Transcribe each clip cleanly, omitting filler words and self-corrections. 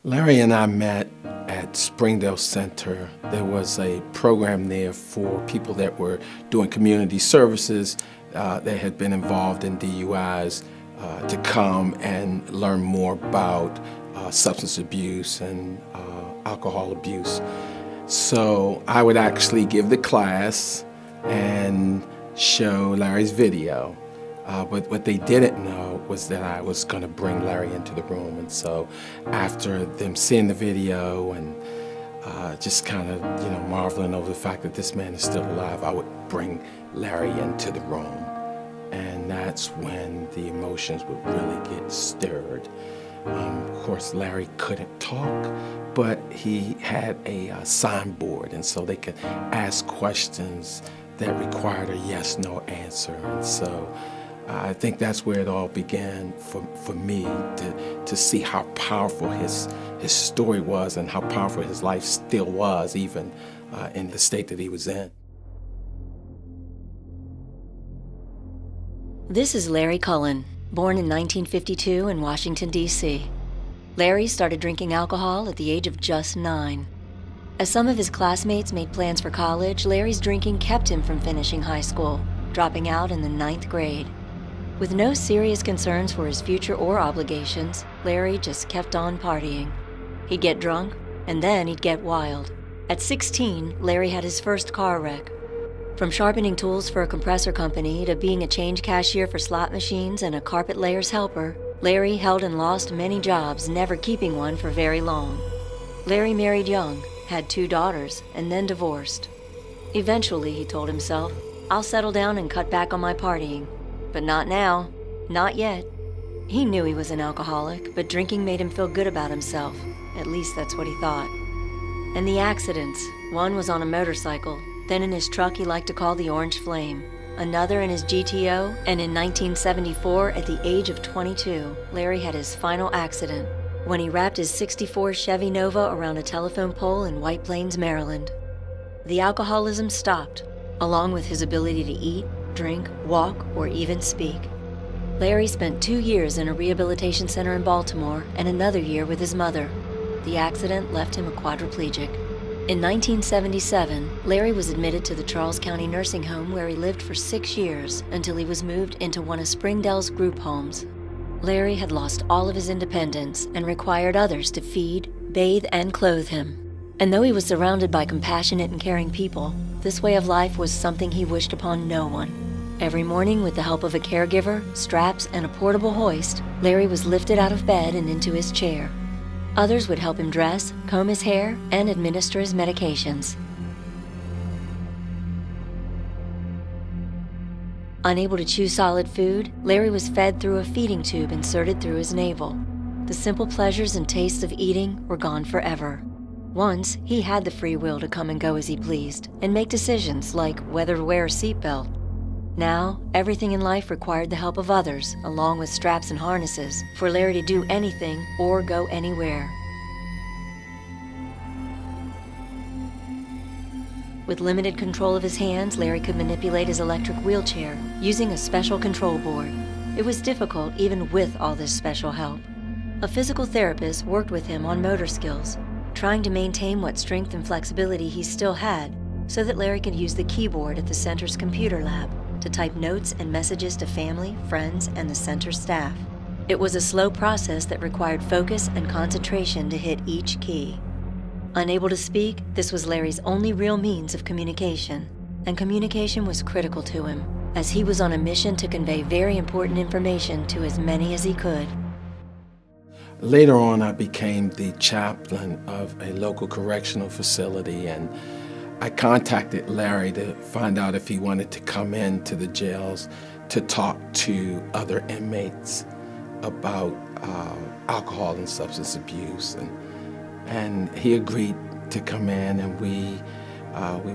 Larry and I met at Springdale Center. There was a program there for people that were doing community services that had been involved in DUIs to come and learn more about substance abuse and alcohol abuse. So I would actually give the class and show Larry's video. But what they didn't know was that I was going to bring Larry into the room. And so after them seeing the video and just kind of, marveling over the fact that this man is still alive, I would bring Larry into the room. And that's when the emotions would really get stirred. Of course, Larry couldn't talk, but he had a signboard, and so they could ask questions that required a yes/no answer. And so I think that's where it all began for me, to see how powerful his story was and how powerful his life still was, even in the state that he was in. This is Larry Cullen, born in 1952 in Washington, D.C. Larry started drinking alcohol at the age of just 9. As some of his classmates made plans for college, Larry's drinking kept him from finishing high school, dropping out in the 9th grade. With no serious concerns for his future or obligations, Larry just kept on partying. He'd get drunk, and then he'd get wild. At 16, Larry had his first car wreck. From sharpening tools for a compressor company to being a change cashier for slot machines and a carpet layer's helper, Larry held and lost many jobs, never keeping one for very long. Larry married young, had 2 daughters, and then divorced. Eventually, he told himself, "I'll settle down and cut back on my partying." But not now. Not yet. He knew he was an alcoholic, but drinking made him feel good about himself. At least that's what he thought. And the accidents. One was on a motorcycle. Then in his truck he liked to call the Orange Flame. Another in his GTO. And in 1974, at the age of 22, Larry had his final accident when he wrapped his '64 Chevy Nova around a telephone pole in White Plains, Maryland. The alcoholism stopped, along with his ability to eat, drink, walk, or even speak. Larry spent 2 years in a rehabilitation center in Baltimore and another year with his mother. The accident left him a quadriplegic. In 1977, Larry was admitted to the Charles County Nursing Home, where he lived for 6 years until he was moved into one of Springdale's group homes. Larry had lost all of his independence and required others to feed, bathe, and clothe him. And though he was surrounded by compassionate and caring people, this way of life was something he wished upon no one. Every morning, with the help of a caregiver, straps, and a portable hoist, Larry was lifted out of bed and into his chair. Others would help him dress, comb his hair, and administer his medications. Unable to chew solid food, Larry was fed through a feeding tube inserted through his navel. The simple pleasures and tastes of eating were gone forever. Once, he had the free will to come and go as he pleased, and make decisions like whether to wear a seatbelt. Now, everything in life required the help of others, along with straps and harnesses, for Larry to do anything or go anywhere. With limited control of his hands, Larry could manipulate his electric wheelchair using a special control board. It was difficult even with all this special help. A physical therapist worked with him on motor skills, trying to maintain what strength and flexibility he still had so that Larry could use the keyboard at the center's computer lab to type notes and messages to family, friends, and the center staff. It was a slow process that required focus and concentration to hit each key. Unable to speak, this was Larry's only real means of communication, and communication was critical to him, as he was on a mission to convey very important information to as many as he could. Later on, I became the chaplain of a local correctional facility, and I contacted Larry to find out if he wanted to come into the jails to talk to other inmates about alcohol and substance abuse, and he agreed to come in, and we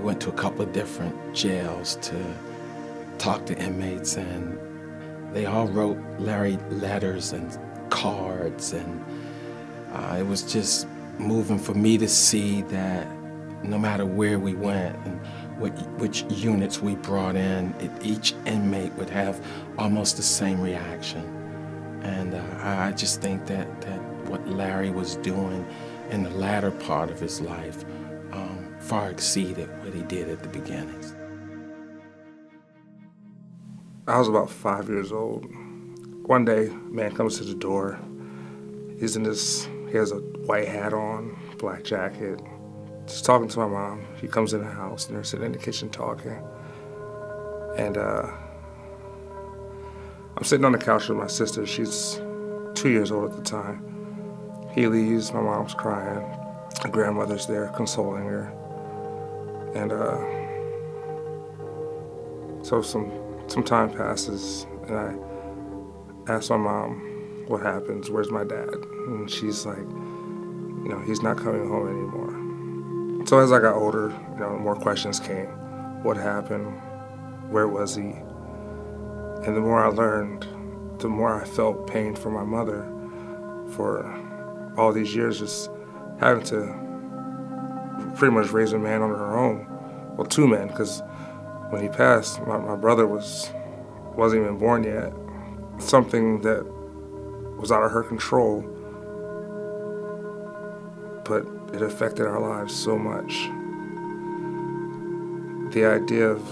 went to a couple of different jails to talk to inmates, and they all wrote Larry letters and cards, and it was just moving for me to see that no matter where we went and which units we brought in, each inmate would have almost the same reaction. And I just think that what Larry was doing in the latter part of his life far exceeded what he did at the beginnings. I was about 5 years old. One day, a man comes to the door. He has a white hat on, black jacket, just talking to my mom. He comes in the house and they're sitting in the kitchen talking. And I'm sitting on the couch with my sister. She's 2 years old at the time. He leaves, my mom's crying. My grandmother's there consoling her. And so some time passes, and I ask my mom, what happens, where's my dad? And she's like, he's not coming home anymore. So as I got older, more questions came. What happened? Where was he? And the more I learned, the more I felt pain for my mother for all these years just having to pretty much raise a man on her own. Well, two men, because when he passed, my brother wasn't even born yet. Something that was out of her control, but it affected our lives so much. The idea of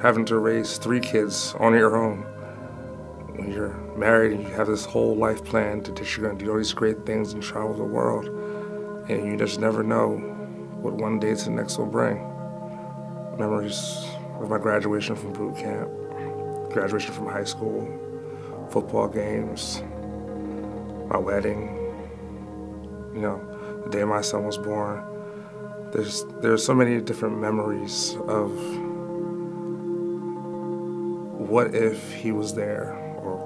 having to raise 3 kids on your own, when you're married and you have this whole life planned that you're going to do all these great things and travel the world, and you just never know what one day to the next will bring. Memories of my graduation from boot camp, graduation from high school, football games, my wedding, the day my son was born. There's so many different memories of what if he was there, or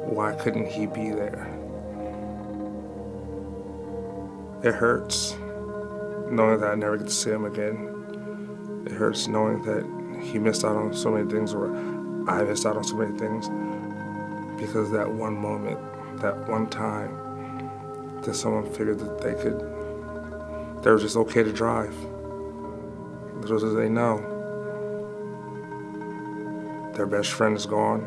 why couldn't he be there? It hurts knowing that I never get to see him again. It hurts knowing that he missed out on so many things, or I missed out on so many things, because that one moment, that one time, that someone figured that they were just okay to drive. Little do they know, their best friend is gone,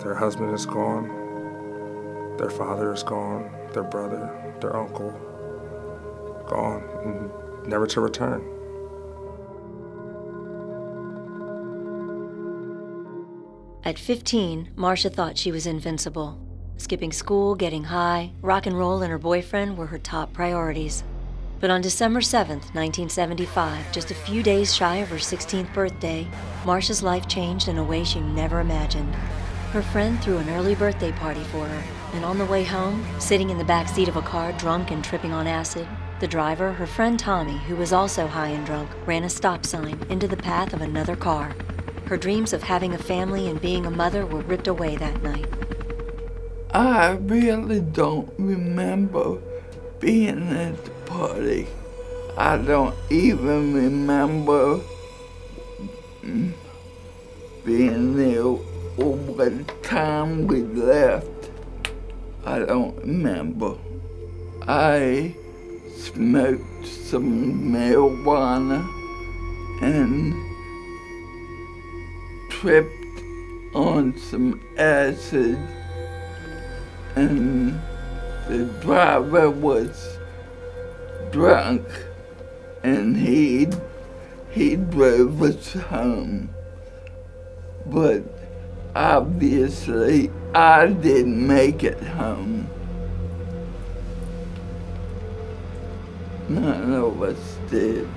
their husband is gone, their father is gone, their brother, their uncle, gone, and never to return. At 15, Marcia thought she was invincible. Skipping school, getting high, rock and roll, and her boyfriend were her top priorities. But on December 7th, 1975, just a few days shy of her 16th birthday, Marcia's life changed in a way she never imagined. Her friend threw an early birthday party for her, and on the way home, sitting in the back seat of a car drunk and tripping on acid, the driver, her friend Tommy, who was also high and drunk, ran a stop sign into the path of another car. Her dreams of having a family and being a mother were ripped away that night. I really don't remember being at the party. I don't even remember being there or what time we left. I don't remember. I smoked some marijuana and tripped on some acid, and the driver was drunk, and he drove us home. But obviously I didn't make it home. None of us did.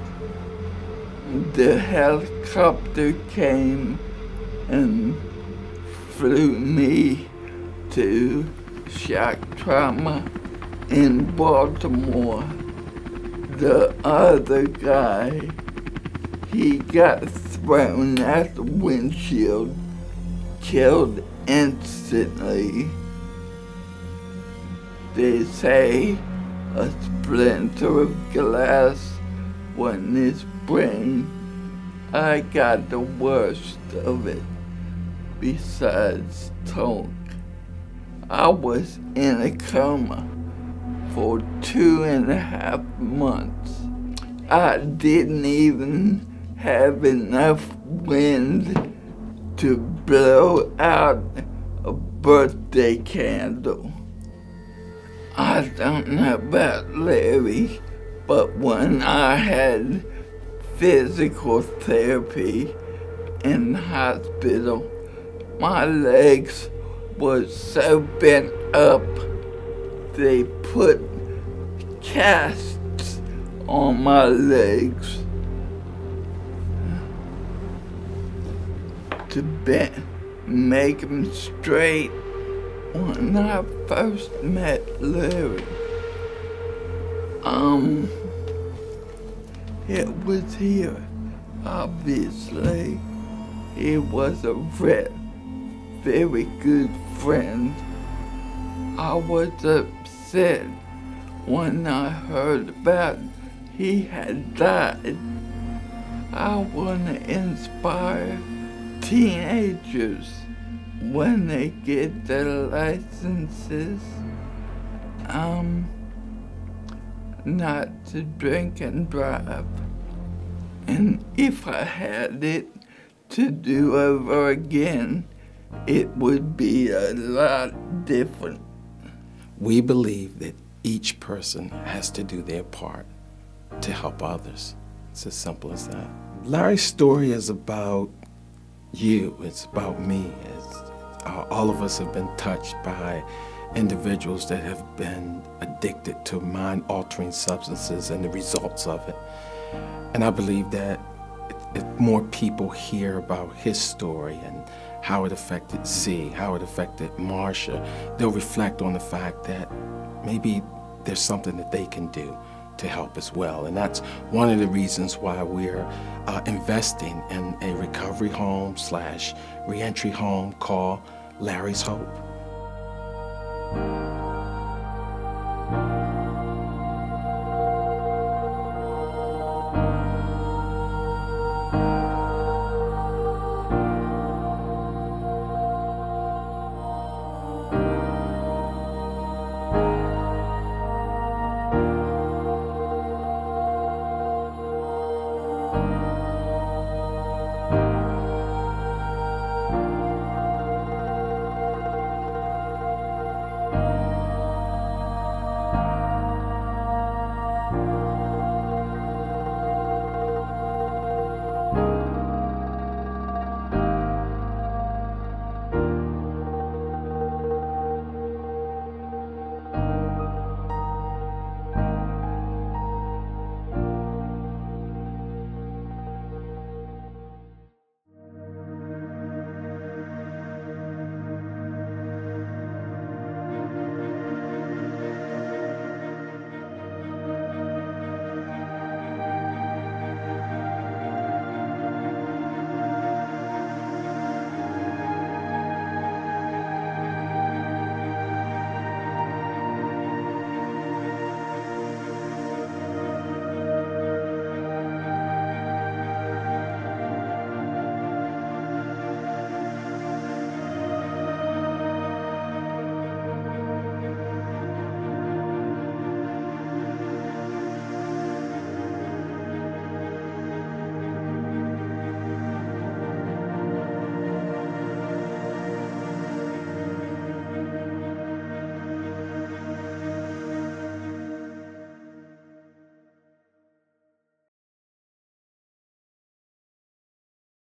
The helicopter came and flew me to shock trauma in Baltimore. The other guy, he got thrown out the windshield, killed instantly. They say a splinter of glass went in his brain. I got the worst of it. Besides talk, I was in a coma for 2.5 months. I didn't even have enough wind to blow out a birthday candle. I don't know about Larry, but when I had physical therapy in the hospital, my legs were so bent up, they put casts on my legs to make them straight. When I first met Larry, it was here, obviously. He was a very good friend. I was upset when I heard about he had died. I want to inspire teenagers when they get their licenses, not to drink and drive. And if I had it to do over again, it would be a lot different. We believe that each person has to do their part to help others. It's as simple as that. Larry's story is about you, it's about me. All of us have been touched by individuals that have been addicted to mind-altering substances and the results of it. And I believe that if more people hear about his story and how it affected Z, how it affected Marsha, they'll reflect on the fact that maybe there's something that they can do to help as well. And that's one of the reasons why we're investing in a recovery home / reentry home called Larry's Hope.